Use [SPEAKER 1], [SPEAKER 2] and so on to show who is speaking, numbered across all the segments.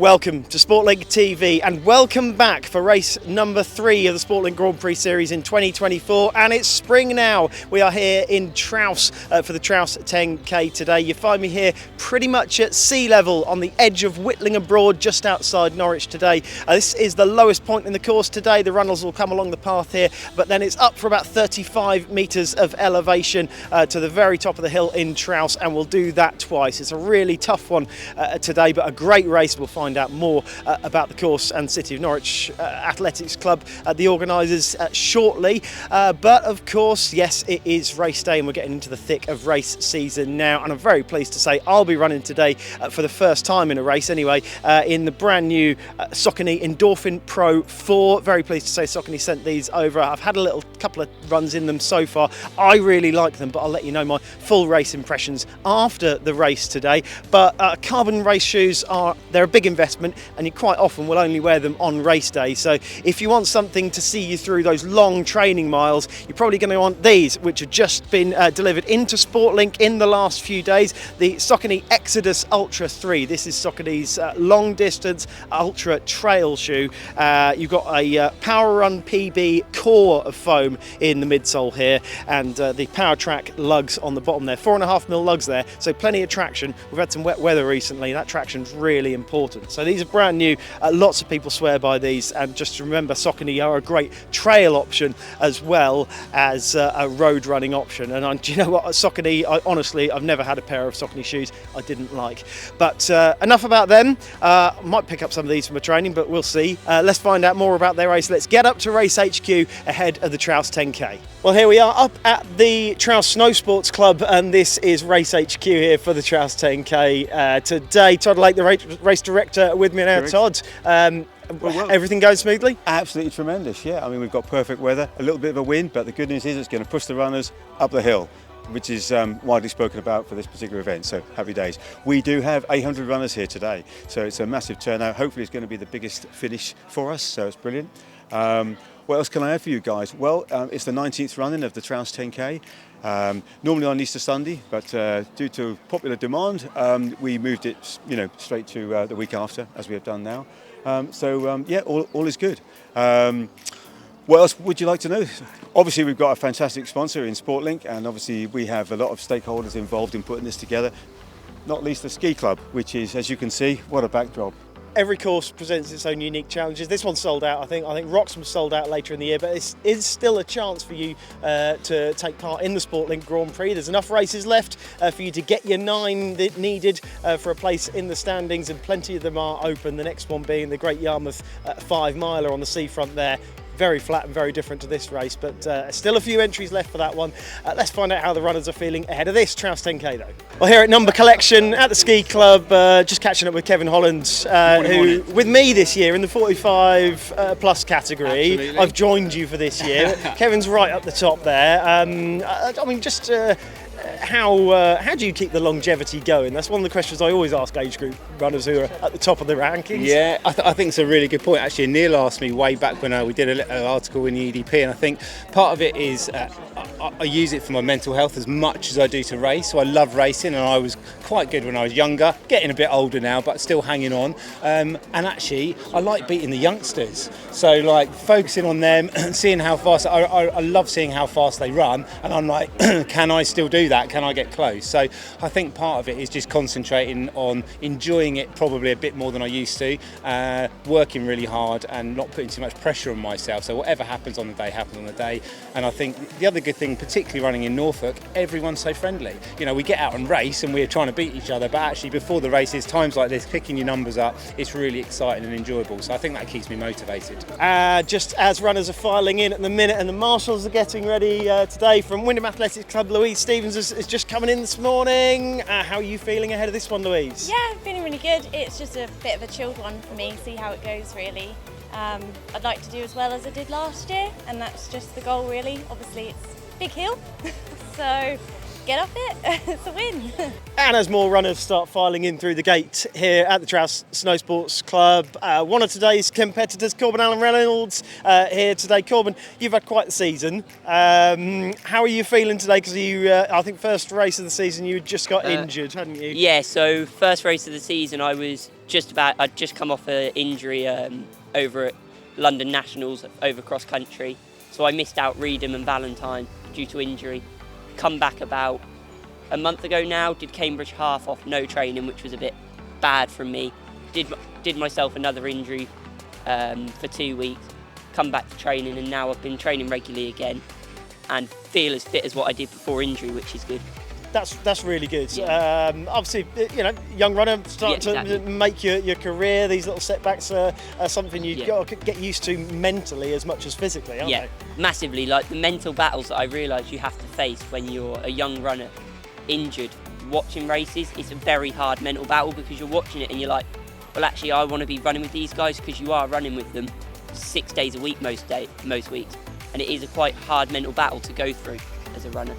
[SPEAKER 1] Welcome to Sportlink TV and welcome back for race number 3 of the Sportlink Grand Prix Series in 2024, and it's spring now. We are here in Trowse for the Trowse 10K today. You find me here pretty much at sea level on the edge of Whitlingham Broad just outside Norwich today. This is the lowest point in the course today. The runners will come along the path here, but then it's up for about 35 metres of elevation to the very top of the hill in Trowse, and we'll do that twice. It's a really tough one today, but a great race. We'll find out more about the course and City of Norwich Athletics Club, the organisers, shortly. But of course, yes, it is race day and we're getting into the thick of race season now. And I'm very pleased to say I'll be running today for the first time in a race anyway, in the brand new Saucony Endorphin Pro 4. Very pleased to say Saucony sent these over. I've had a couple of runs in them so far. I really like them, but I'll let you know my full race impressions after the race today. But carbon race shoes they're a big investment, and you quite often will only wear them on race day. So if you want something to see you through those long training miles, you're probably going to want these, which have just been delivered into Sportlink in the last few days. The Saucony Exodus Ultra 3. This is Saucony's long distance ultra trail shoe. You've got a Power Run PB core of foam in the midsole here, and the Power Track lugs on the bottom there. 4.5mm lugs there, so plenty of traction. We've had some wet weather recently. That traction's really important. So these are brand new. Lots of people swear by these, and just remember, Saucony are a great trail option as well as a road running option. And do you know what, Saucony, honestly, I've never had a pair of Saucony shoes I didn't like. But enough about them. Might pick up some of these for my training, but we'll see. Let's find out more about their race. Let's get up to Race HQ ahead of the Trowse 10K. Well, here we are up at the Trowse Snow Sports Club, and this is Race HQ here for the Trowse 10K today. Todd Lake, the race director, with me now. Correct. Todd, well, everything going smoothly?
[SPEAKER 2] Absolutely tremendous, yeah. I mean, we've got perfect weather, a little bit of a wind, but the good news is it's going to push the runners up the hill, which is widely spoken about for this particular event, so happy days. We do have 800 runners here today, so it's a massive turnout. Hopefully it's going to be the biggest finish for us, so it's brilliant. What else can I add for you guys? Well, it's the 19th running of the Trowse 10K. Normally on Easter Sunday, but due to popular demand, we moved it, straight to the week after, as we have done now. Yeah, all is good. What else would you like to know? Obviously, we've got a fantastic sponsor in Sportlink, and obviously we have a lot of stakeholders involved in putting this together, not least the ski club, which is, as you can see, what a backdrop.
[SPEAKER 1] Every course presents its own unique challenges. This one's sold out, I think. I think Wroxham's sold out later in the year, but it is still a chance for you to take part in the Sportlink Grand Prix. There's enough races left for you to get your 9 that needed for a place in the standings, and plenty of them are open. The next one being the Great Yarmouth 5-miler on the seafront there. Very flat and very different to this race, but still a few entries left for that one. Let's find out how the runners are feeling ahead of this Trowse 10K though. Well, here at Number Collection at the ski club, just catching up with Kevin Holland, who with me this year in the 45 plus category. Absolutely. I've joined you for this year. Kevin's right up the top there. I mean, just how do you keep the longevity going? That's one of the questions I always ask age group runners who are at the top of the rankings.
[SPEAKER 3] Yeah, I think it's a really good point. Actually, Neil asked me way back when we did an article in the EDP, and I think part of it is I use it for my mental health as much as I do to race. So I love racing, and I was quite good when I was younger, getting a bit older now, but still hanging on. And actually, I like beating the youngsters. So like focusing on them and seeing how fast, I love seeing how fast they run, and I'm like, can I still do that? Can I get close? So I think part of it is just concentrating on enjoying it probably a bit more than I used to, working really hard and not putting too much pressure on myself. So whatever happens on the day, happens on the day. And I think the other good thing, particularly running in Norfolk, everyone's so friendly. You know, we get out and race and we're trying to beat each other, but actually before the races, times like this, picking your numbers up, it's really exciting and enjoyable. So I think that keeps me motivated.
[SPEAKER 1] Just as runners are filing in at the minute and the marshals are getting ready today from Wyndham Athletics Club, Louise Stevens is just coming in this morning. How are you feeling ahead of this one, Louise?
[SPEAKER 4] Yeah, I'm feeling really good. It's just a bit of a chilled one for me, see how it goes really. I'd like to do as well as I did last year, and that's just the goal really. Obviously it's a big hill, so get up it, it's a win.
[SPEAKER 1] And as more runners start filing in through the gate here at the Trowse Snow Sports Club, one of today's competitors, Corbin Allen Reynolds, here today. Corbin, you've had quite the season. How are you feeling today? Because you, I think first race of the season, you just got injured, hadn't you?
[SPEAKER 5] Yeah, so first race of the season I was I'd just come off an injury over at London Nationals over cross country, so I missed out Reedham and Valentine due to injury. Come back about a month ago now, did Cambridge half off no training, which was a bit bad from me. Did myself another injury for 2 weeks, come back to training, and now I've been training regularly again and feel as fit as what I did before injury, which is good.
[SPEAKER 1] That's really good.
[SPEAKER 5] Yeah.
[SPEAKER 1] Obviously, young runner, starting
[SPEAKER 5] exactly.
[SPEAKER 1] to make your career. These little setbacks are something you've
[SPEAKER 5] Yeah.
[SPEAKER 1] got to get used to mentally as much as physically, aren't
[SPEAKER 5] Yeah,
[SPEAKER 1] they?
[SPEAKER 5] massively. Like the mental battles that I realise you have to face when you're a young runner, injured, watching races, it's a very hard mental battle because you're watching it and you're like, well, actually, I want to be running with these guys, because you are running with them 6 days a week most weeks, and it is a quite hard mental battle to go through as a runner.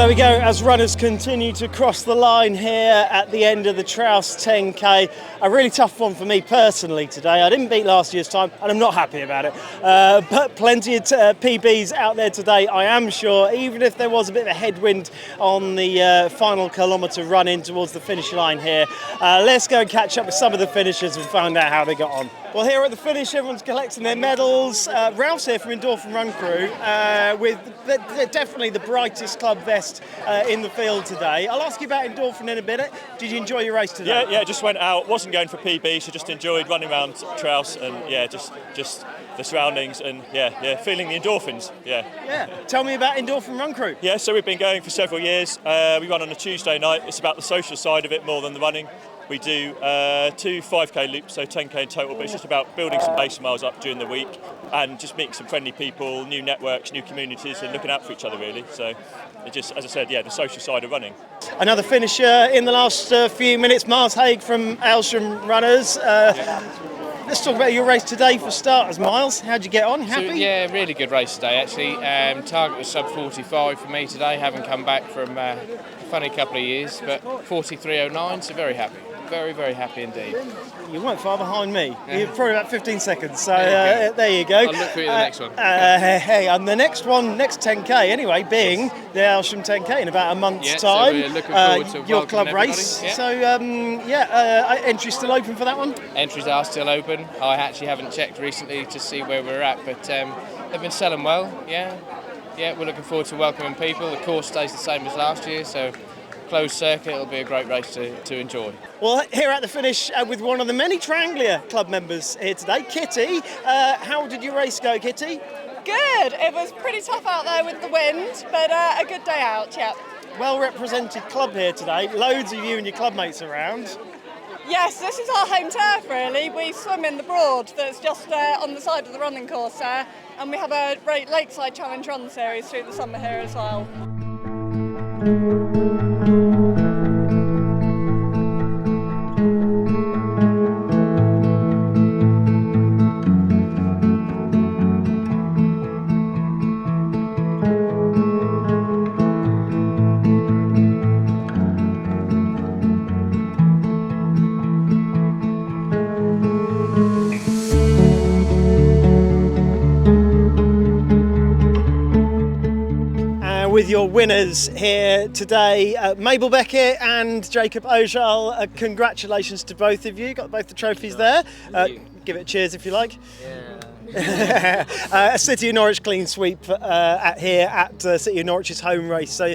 [SPEAKER 1] There we go, as runners continue to cross the line here at the end of the Trowse 10K. A really tough one for me personally today. I didn't beat last year's time and I'm not happy about it. But plenty of PBs out there today, I am sure, even if there was a bit of a headwind on the final kilometre run in towards the finish line here. Let's go and catch up with some of the finishers and find out how they got on. Well, here at the finish, everyone's collecting their medals. Ralph's here from Endorphin Run Crew with definitely the brightest club vest in the field today. I'll ask you about Endorphin in a minute. Did you enjoy your race today?
[SPEAKER 6] Yeah, just went out. Wasn't going for PB, so just enjoyed running around Trowse and just the surroundings and feeling the endorphins.
[SPEAKER 1] Yeah. Tell me about Endorphin Run Crew.
[SPEAKER 6] Yeah, so we've been going for several years. We run on a Tuesday night. It's about the social side of it more than the running. We do 2 5K loops, so 10K in total, but it's just about building some base miles up during the week and just meeting some friendly people, new networks, new communities, and looking out for each other, really. So it just, as I said, the social side of running.
[SPEAKER 1] Another finisher in the last few minutes, Miles Haig from Aylsham Runners. Let's talk about your race today for starters, Miles. How'd you get on? Happy?
[SPEAKER 7] Yeah, really good race today, actually. Target was sub 45 for me today, having come back from a funny couple of years, but 43.09, so very happy. Very, very happy indeed.
[SPEAKER 1] You weren't far behind me. You're probably about 15 seconds, so there you go.
[SPEAKER 7] I'll look for you the next one.
[SPEAKER 1] And the next 10K anyway, being the Aylsham 10K in about a month's time.
[SPEAKER 7] So we're looking forward to
[SPEAKER 1] your club
[SPEAKER 7] everybody.
[SPEAKER 1] race.
[SPEAKER 7] Yeah.
[SPEAKER 1] So, entry's still open for that one?
[SPEAKER 7] Entries are still open. I actually haven't checked recently to see where we're at, but they've been selling well, yeah, we're looking forward to welcoming people. The course stays the same as last year, so closed circuit, it'll be a great race to enjoy.
[SPEAKER 1] Well, here at the finish with one of the many Trianglia club members here today, Kitty. How did your race go, Kitty?
[SPEAKER 8] Good. It was pretty tough out there with the wind, but a good day out, yeah.
[SPEAKER 1] Well represented club here today. Loads of you and your club mates around.
[SPEAKER 8] Yes, this is our home turf, really. We swim in the Broad that's just on the side of the running course there, and we have a great Lakeside Challenge Run series through the summer here as well.
[SPEAKER 1] With your winners here today, Mabel Beckett and Jacob Ocal. Congratulations to both of you. Got both the trophies there. Give it a cheers if you like. Yeah. A City of Norwich clean sweep here at City of Norwich's home race. So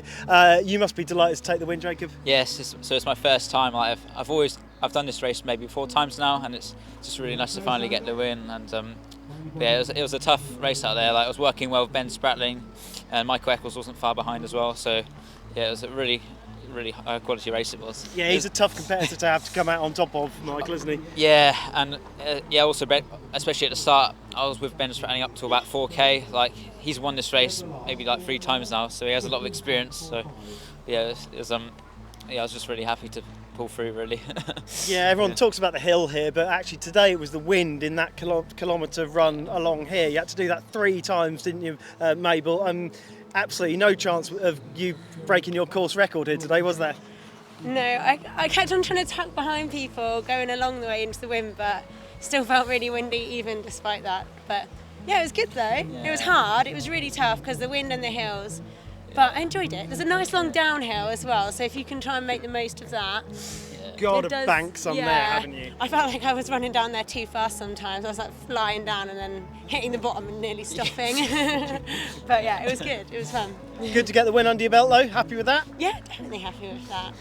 [SPEAKER 1] you must be delighted to take the win, Jacob.
[SPEAKER 9] Yes, so it's my first time. I've done this race maybe 4 times now, and it's just really nice to finally get the win. And it was a tough race out there. I was working well with Ben Spratling, and Michael Eccles wasn't far behind as well. So it was a really high quality race it was.
[SPEAKER 1] Yeah, he's a tough competitor to have to come out on top of, Michael, isn't he?
[SPEAKER 9] Yeah, and also especially at the start, I was with Ben Spratling up to about 4K. He's won this race maybe 3 times now, so he has a lot of experience. So I was just really happy to pull through, really.
[SPEAKER 1] Yeah, everyone talks about the hill here, but actually today it was the wind in that kilometre run along here. You had to do that 3 times, didn't you, Mabel? Absolutely no chance of you breaking your course record here today, was there?
[SPEAKER 10] No, I kept on trying to tuck behind people going along the way into the wind, but still felt really windy even despite that. But yeah, it was good though. Yeah. It was hard, it was really tough because the wind and the hills, but I enjoyed it. There's a nice long downhill as well, so if you can try and make the most of that.
[SPEAKER 1] God, banks on there, haven't you?
[SPEAKER 10] I felt like I was running down there too fast sometimes. I was flying down and then hitting the bottom and nearly stopping. But yeah, it was good. It was fun.
[SPEAKER 1] Good to get the win under your belt though. Happy with that?
[SPEAKER 10] Yeah, definitely happy with that.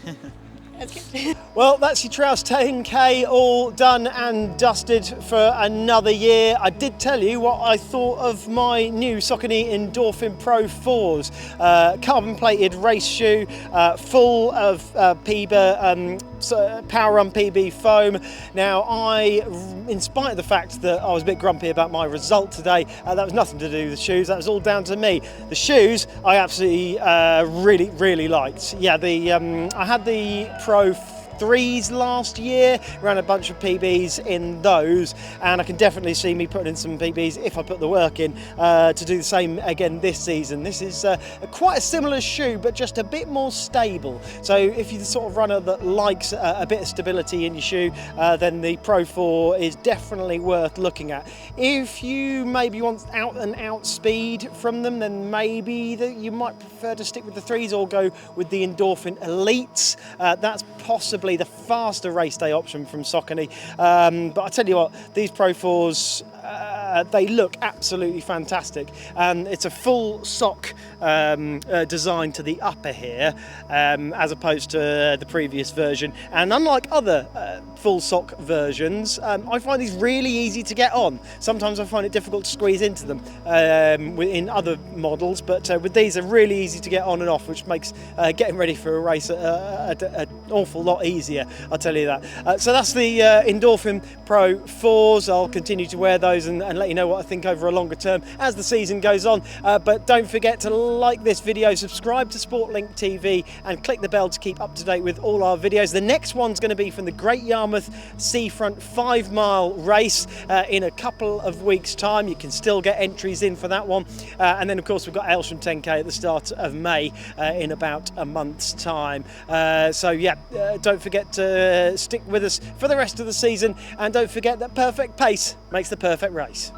[SPEAKER 10] That's good.
[SPEAKER 1] Well, that's your Trowse 10K all done and dusted for another year. I did tell you what I thought of my new Saucony Endorphin Pro 4s. Carbon-plated race shoe, full of Power Run PB foam. Now, in spite of the fact that I was a bit grumpy about my result today, that was nothing to do with the shoes. That was all down to me. The shoes I absolutely really liked. Yeah, I had the Pro 3s last year, ran a bunch of PBs in those, and I can definitely see me putting in some PBs if I put the work in to do the same again this season. This is quite a similar shoe, but just a bit more stable. So if you're the sort of runner that likes a bit of stability in your shoe, then the Pro 4 is definitely worth looking at. If you maybe want out and out speed from them, then maybe you might prefer to stick with the 3s or go with the Endorphin Elites. That's possibly possibly the faster race day option from Saucony. But I tell you what, these Pro 4s, they look absolutely fantastic. It's a full sock design to the upper here, as opposed to the previous version. And unlike other full sock versions, I find these really easy to get on. Sometimes I find it difficult to squeeze into them in other models, but with these they're really easy to get on and off, which makes getting ready for a race an awful lot easier, I'll tell you that. So that's the Endorphin Pro 4s. I'll continue to wear those and let you know what I think over a longer term as the season goes on. But don't forget to like this video, subscribe to Sportlink TV and click the bell to keep up to date with all our videos. The next one's going to be from the Great Yarmouth Seafront 5-mile race in a couple of weeks' time. You can still get entries in for that one. And then, of course, we've got Trowse 10K at the start of May in about a month's time. So, yeah, don't forget to stick with us for the rest of the season. And don't forget that perfect pace makes the perfect race.